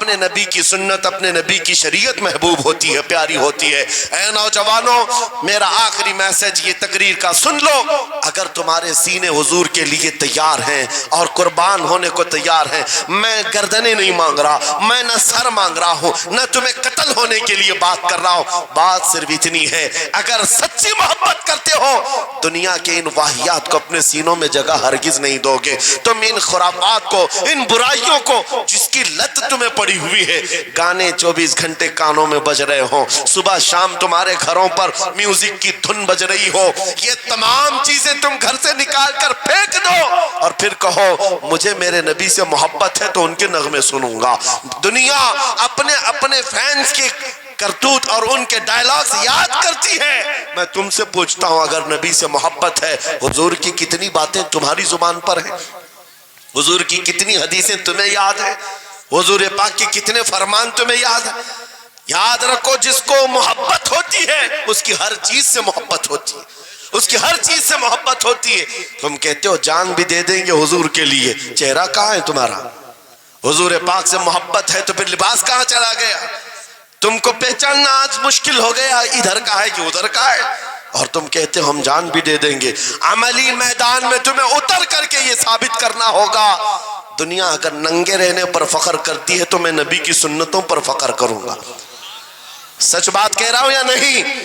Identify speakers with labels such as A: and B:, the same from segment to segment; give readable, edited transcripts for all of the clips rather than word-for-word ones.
A: اپنے نبی کی سنت، اپنے نبی کی شریعت محبوب ہوتی ہے، پیاری ہوتی ہے۔ اے نوجوانوں، میرا آخری میسج یہ تقریر کا سن لو، اگر تمہارے سینے حضور کے لیے تیار ہیں اور قربان ہونے کو تیار ہیں، میں گردنیں نہیں مانگ رہا، میں نہ سر مانگ رہا ہوں، نہ تمہیں قتل ہونے کے لیے بات کر رہا ہوں، بات صرف اتنی ہے، اگر سچی محبت کرتے ہو دنیا کے ان واہیات کو اپنے سینوں میں جگہ ہرگز نہیں دو گے۔ تم ان خرافات کو، ان برائیوں کو جس کی لت تمہیں پڑی ہوئی ہے، گانے 24 گھنٹے کانوں میں بج رہے ہوں، صبح شام تمہارے گھروں پر میوزک کی دھن بج رہی ہو، یہ تمام چیزیں تم گھر سے نکال کر پھینک دو اور پھر کہو مجھے میرے نبی سے محبت ہے تو ان کے نغمے سنوں گا۔ دنیا اپنے فینس کے کرتوت اور ان کے ڈائلاگز یاد کرتی ہے، میں تم سے پوچھتا ہوں اگر نبی سے محبت ہے، حضور کی کتنی باتیں تمہاری زبان پر ہیں؟ حضور کی کتنی حدیثیں تمہیں یاد ہیں؟ حضور پاک کے کتنے فرمان تمہیں یاد ہیں؟ یاد رکھو جس کو محبت ہوتی ہے اس کی ہر چیز سے محبت ہوتی ہے، اس کی ہر چیز سے محبت ہوتی ہے۔ تم کہتے ہو جان بھی دے دیں گے حضور کے لیے، چہرہ کہاں ہے تمہارا؟ حضور پاک سے محبت ہے تو پھر لباس کہاں چلا گیا؟ تم کو پہچاننا آج مشکل ہو گیا، ادھر کا ہے کہ ادھر کا ہے، اور تم کہتے ہو ہم جان بھی دے دیں گے۔ عملی میدان میں تمہیں اتر کر کے یہ ثابت کرنا ہوگا، دنیا اگر ننگے رہنے پر فخر کرتی ہے تو میں نبی کی سنتوں پر فخر کروں گا۔ سچ بات کہہ رہا ہوں یا نہیں؟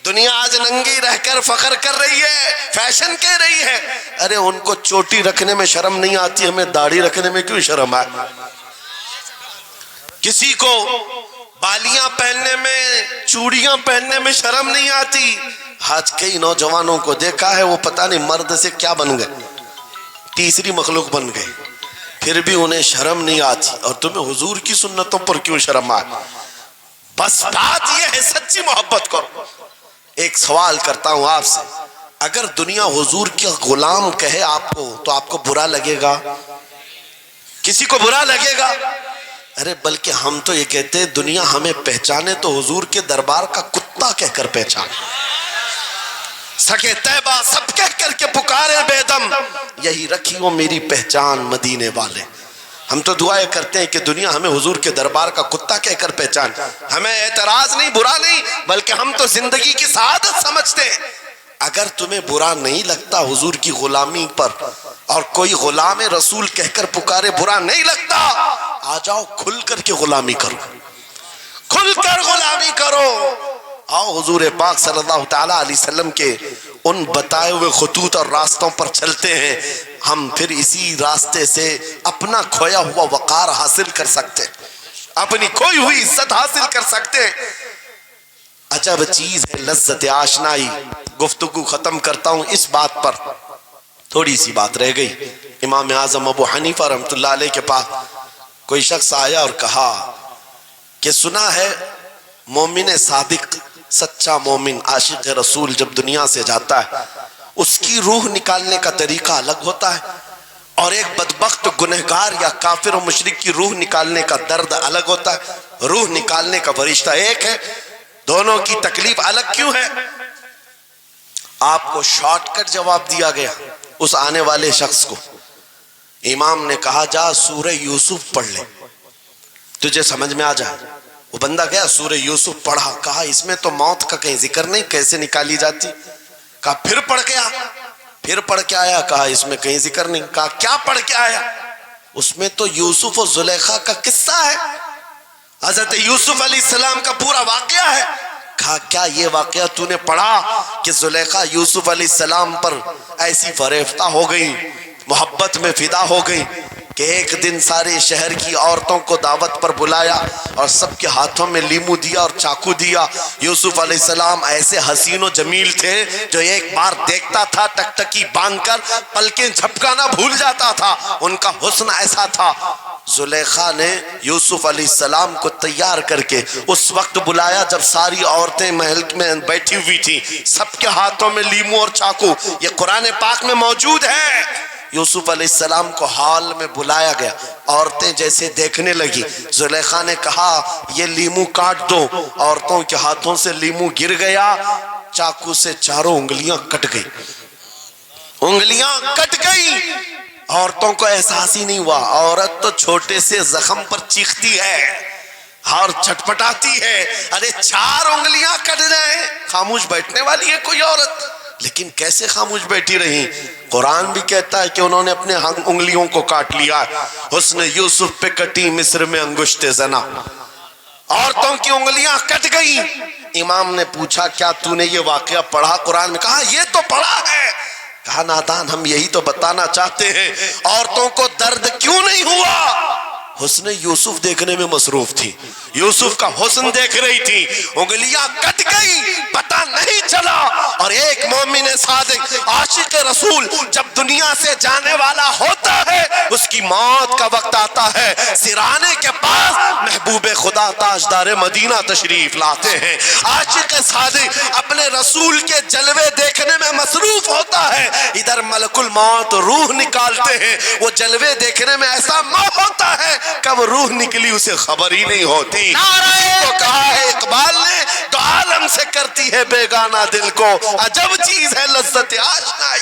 A: دنیا آج ننگی رہ کر فخر کر رہی ہے، فیشن کہہ رہی ہے، ارے ان کو چوٹی رکھنے میں شرم نہیں آتی، ہمیں داڑھی رکھنے میں کیوں شرم آئے؟ کسی کو بالیاں پہننے میں، چوڑیاں پہننے میں شرم نہیں آتی۔ آج کئی نوجوانوں کو دیکھا ہے وہ پتہ نہیں مرد سے کیا بن گئے، تیسری مخلوق بن گئے، پھر بھی انہیں شرم نہیں آتی، اور تمہیں حضور کی سنتوں پر کیوں شرم آئے؟ بس بات یہ ہے سچی محبت کرو۔ ایک سوال کرتا ہوں آپ سے، اگر دنیا حضور کے غلام کہے آپ کو تو آپ کو برا لگے گا؟ کسی کو برا لگے گا؟ ارے بلکہ ہم تو یہ کہتے ہیں دنیا ہمیں پہچانے تو حضور کے دربار کا کتا کہہ کر پہچانے، سکے طیبہ سب کہہ کر کے پکارے بے دم، یہی رکھی ہو میری پہچان مدینے والے۔ ہم تو دعائیں کرتے ہیں کہ دنیا ہمیں حضور کے دربار کا کتا کہہ کر پہچان، ہمیں اعتراض نہیں، برا نہیں، بلکہ ہم تو زندگی کی سعادت سمجھتے ہیں۔ اگر تمہیں برا نہیں لگتا حضور کی غلامی پر، اور کوئی غلام رسول کہہ کر پکارے برا نہیں لگتا، آ جاؤ کھل کر کے غلامی کرو، کھل کر غلامی کرو۔ آؤ حضور پاک صلی اللہ تعالیٰ علیہ وسلم کے ان بتائے ہوئے خطوط اور راستوں پر چلتے ہیں، ہم پھر اسی راستے سے اپنا کھویا ہوا وقار حاصل کر سکتے، اپنی کھوئی ہوئی عزت حاصل کر سکتے۔ عجب چیز ہے لذت آشنائی۔ گفتگو ختم کرتا ہوں اس بات پر، تھوڑی سی بات رہ گئی۔ امام اعظم ابو حنیفہ رحمۃ اللہ علیہ کے پاس کوئی شخص آیا اور کہا کہ سنا ہے مومن صادق، سچا مومن عاشق رسول جب دنیا سے جاتا ہے اس کی روح نکالنے کا طریقہ الگ ہوتا ہے، اور ایک بدبخت گنہگار یا کافر و مشرک کی روح نکالنے کا درد الگ ہوتا ہے۔ روح نکالنے کا فرشتہ ایک ہے، دونوں کی تکلیف الگ کیوں ہے؟ آپ کو شارٹ کٹ جواب دیا گیا اس آنے والے شخص کو۔ امام نے کہا جا سورہ یوسف پڑھ لے تجھے سمجھ میں آ جائے۔ وہ بندہ گیا سورہ یوسف پڑھا، کہا اس میں تو موت کا کہیں ذکر نہیں، کیسے نکالی جاتی؟ کہا پھر پڑھ کے آ، پھر پڑھ کے آیا، کہا اس میں کہیں ذکر نہیں۔ کہا کیا پڑھ کے آیا؟ اس میں تو یوسف و زلیخا کا قصہ ہے، حضرت یوسف علیہ السلام کا پورا واقعہ ہے۔ کہا کیا یہ واقعہ تو نے پڑھا کہ زلیخا یوسف علیہ السلام پر ایسی فریفتہ ہو گئی، محبت میں فدا ہو گئی کہ ایک دن سارے شہر کی عورتوں کو دعوت پر بلایا اور سب کے ہاتھوں میں لیمو دیا اور چاقو دیا۔ یوسف علیہ السلام ایسے حسین و جمیل تھے جو ایک بار دیکھتا تھا ٹکٹکی باندھ کر پلکیں جھپکانا بھول جاتا تھا، ان کا حسن ایسا تھا۔ زلیخا نے یوسف علیہ السلام کو تیار کر کے اس وقت بلایا جب ساری عورتیں محل میں بیٹھی ہوئی تھی، سب کے ہاتھوں میں لیمو اور چاقو، یہ قرآن پاک میں موجود ہے۔ یوسف علیہ السلام کو ہال میں بلایا گیا، عورتیں جیسے دیکھنے لگی، زلیخا نے کہا یہ لیمو کاٹ دو، عورتوں کے ہاتھوں سے لیمو گر گیا، چاقو سے چاروں انگلیاں کٹ گئی، انگلیاں کٹ گئی۔ عورتوں کو احساس ہی نہیں ہوا. عورت تو چھوٹے سے زخم پر چیختی ہے اور چھٹپٹاتی ہے. ارے 4 انگلیاں کٹ جائیں خاموش بیٹھنے والی ہے کوئی عورت؟ لیکن کیسے خاموش بیٹھی رہی؟ قرآن بھی کہتا ہے کہ انہوں نے اپنے انگلیوں کو کاٹ لیا. حسن یوسف پہ کٹی مصر میں انگشت زنا. عورتوں کی انگلیاں کٹ گئی. امام نے پوچھا کیا تو نے یہ واقعہ پڑھا قرآن میں؟ کہا یہ تو پڑھا ہے. کہا نادان ہم یہی تو بتانا چاہتے ہیں عورتوں کو درد کیوں نہیں ہوا. حسن یوسف دیکھنے میں مصروف تھی, یوسف کا حسن دیکھ رہی تھی. انگلیاں کٹ گئی پتہ نہیں چلا. اور ایک مومن صادق عاشق رسول جب دنیا سے جانے والا ہوتا ہے اس کی موت کا وقت آتا ہے, سرانے کے پاس محبوب خدا تاجدار مدینہ تشریف لاتے ہیں. عاشق صادق اپنے رسول کے جلوے دیکھنے میں مصروف ہوتا ہے, ادھر ملک الموت روح نکالتے ہیں. وہ جلوے دیکھنے میں ایسا موہ ہوتا ہے کب روح نکلی اسے خبر ہی نہیں ہوتی. تو کہا ہے اقبال نے تو عالم سے کرتی ہے بیگانہ دل کو, عجب چیز ہے لذت آشنائی.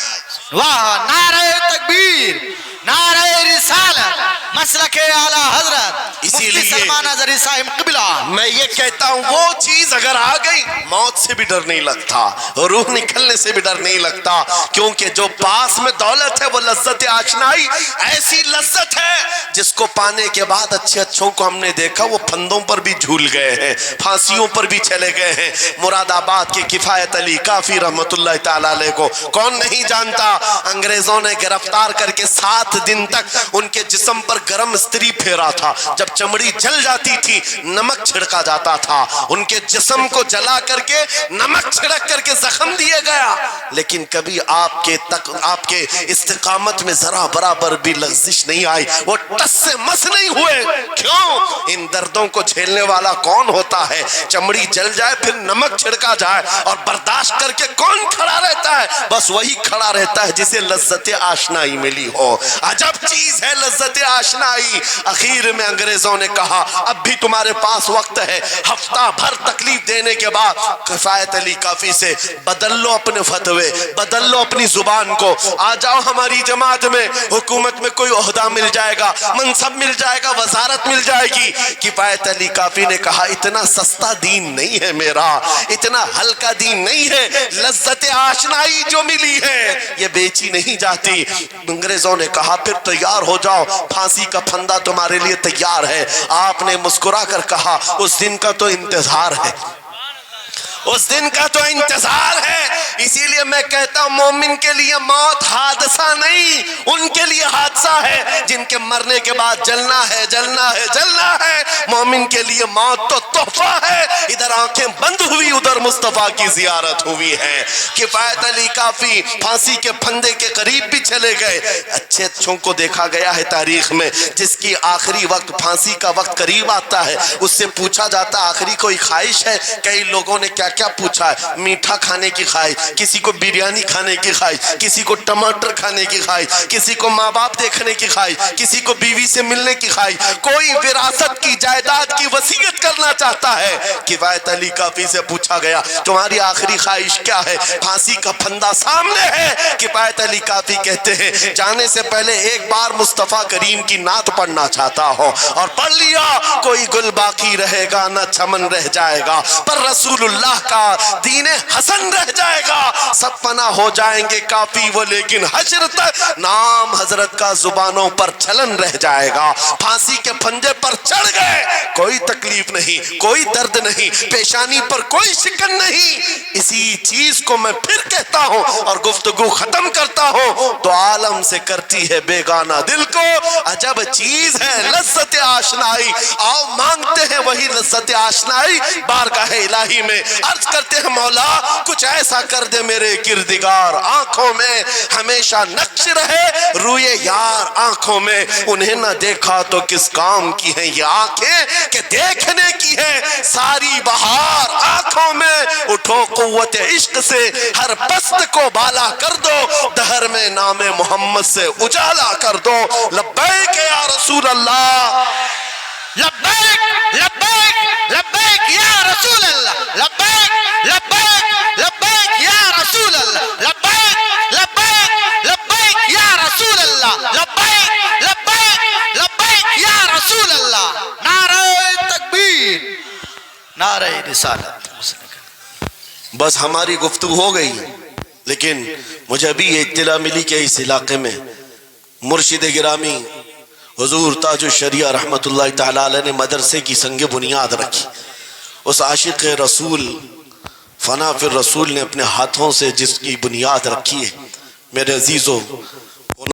B: واہ, نعرہ تکبیر, نعرہ رسالت, مسلک اعلی حضرت
A: اسی
B: مفتی
A: لیے
B: سلمان اظہری صاحب قبلہ.
A: میں یہ کہتا ہوں وہ چیز اگر آ گئی موت سے بھی ڈر نہیں لگتا, روح نکلنے سے بھی ڈر نہیں لگتا, کیونکہ جو پاس میں دولت ہے وہ لذت آشنائی ایسی لذت ہے جس کو پانے کے بعد اچھے اچھوں کو ہم نے دیکھا وہ پھندوں پر بھی جھول گئے ہیں, پھانسیوں پر بھی چلے گئے ہیں. مراد آباد کے کفایت علی کافی رحمت اللہ تعالی علیہ کو کون نہیں جانتا. انگریزوں نے گرفتار کر کے 7 دن تک ان کے جسم پر گرم استری پھیرا تھا. جب چمڑی جل جاتی تھی نمک چھڑکا جاتا تھا, ان کے جسم کو جلا کر کے نمک چھڑک کر کے زخم دیے گیا. لیکن کبھی آپ کے استقامت میں ذرا برابر بھی لغزش نہیں آئی, وہ ٹس سے مس نہیں ہوئے. کیوں؟ ان دردوں کو جھیلنے والا کون ہوتا ہے؟ چمڑی جل جائے پھر نمک چھڑکا جائے اور برداشت کر کے کون کھڑا رہتا ہے؟ بس وہی کھڑا رہتا ہے جسے لذت آشنائی ملی ہو. عجب چیز ہے لذت آشنائی. اخیر میں انگریزوں نے کہا اب بھی تمہارے پاس وقت ہے, ہفتہ بھر تکلیف دینے کے بعد کفایت علی کافی سے بدل لو اپنے فتوے, بدل لو اپنی زبان کو, آ جاؤ ہماری جماعت میں, حکومت میں کوئی عہدہ مل جائے گا, منصب مل جائے گا, وزارت مل جائے گی. کفایت علی کافی نے کہا اتنا سستا دین نہیں ہے میرا, اتنا ہلکا دین نہیں ہے. لذت آشنائی جو ملی ہے یہ بیچی نہیں جاتی. انگریزوں نے کہا پھر تیار ہو جاؤ, پھانسی کا پھندا تمہارے لیے تیار ہے. آپ نے مسکرا کر کہا اس دن کا تو انتظار ہے, اس دن کا تو انتظار ہے. اسی لیے میں کہتا ہوں مومن کے لیے موت حادثہ نہیں, ان کے لیے حادثہ ہے جن کے مرنے کے بعد جلنا ہے جلنا ہے جلنا ہے. مومن کے لیے موت تو تحفہ ہے. ادھر آنکھیں بند ہوئی ادھر مصطفیٰ کی زیارت ہوئی ہے. کفایت علی کافی پھانسی کے پھندے کے قریب بھی چلے گئے. اچھے اچھوں کو دیکھا گیا ہے تاریخ میں جس کی آخری وقت پھانسی کا وقت قریب آتا ہے اس سے پوچھا جاتا آخری کوئی خواہش ہے. کئی لوگوں نے کیا کیا پوچھا ہے, میٹھا کھانے کی خواہش, کسی کو بریانی کھانے کی خواہش, کسی کو ٹماٹر کھانے کی خواہش, کسی کو ماں باپ دیکھنے کی خواہش, کسی کو بیوی سے ملنے کی خواہش, کوئی وراثت کی جائیداد کی وصیت کرنا چاہتا ہے. کفایت علی کافی سے پوچھا گیا تمہاری آخری خواہش کیا ہے؟ پھانسی کا پھندا سامنے ہے. کفایت علی کافی کہتے ہیں جانے سے پہلے ایک بار مصطفیٰ کریم کی نعت پڑھنا چاہتا ہوں, اور پڑھ لیا کوئی گل باقی رہے گا نہ چمن رہ جائے گا, پر رسول اللہ کا دین حسن رہ جائے گا. سب فنا ہو جائیں گے کافی وہ لیکن حشر تک نام حضرت کا زبانوں پر چلن رہ جائے گا. پھانسی کے پھندے پر چڑھ گئے, کوئی تکلیف نہیں, کوئی درد نہیں, پیشانی پر کوئی شکن نہیں. اسی چیز کو میں پھر کہتا ہوں اور گفتگو ختم کرتا ہوں, تو عالم سے کرتی ہے بیگانہ دل کو, عجب چیز ہے لذت آشنائی. آؤ مانگتے ہیں وہی لذت آشنائی بارگاہ الہی میں, عرض کرتے ہیں مولا کچھ ایسا کر دے میرے کردگار, آنکھوں میں ہمیشہ نقش رہے روئے یار آنکھوں میں. انہیں نہ دیکھا تو کس کام کی ہیں یہ آنکھیں کہ دیکھنے کی ہے ساری بہار آنکھوں میں. اٹھو قوت عشق سے ہر پست کو بالا کر دو, دہر میں نام محمد سے اجالا کر دو. لبیک یا رسول اللہ,
B: لبیک لبیک لبیک یا رسول اللہ, لبیک لبیک لبیک یا رسول اللہ, لبیک لبیک لبیک یا رسول اللہ, لبیک نعرہ رسالت.
A: بس ہماری گفتگو ہو گئی، لیکن مجھے ابھی یہ اطلاع ملی کہ اس علاقے میں مرشد گرامی حضور تاج الشریعہ رحمت اللہ تعالی علیہ نے مدرسے کی سنگ بنیاد رکھی. اس عاشق رسول فنا فی الرسول نے اپنے ہاتھوں سے جس کی بنیاد رکھی ہے، میرے عزیزو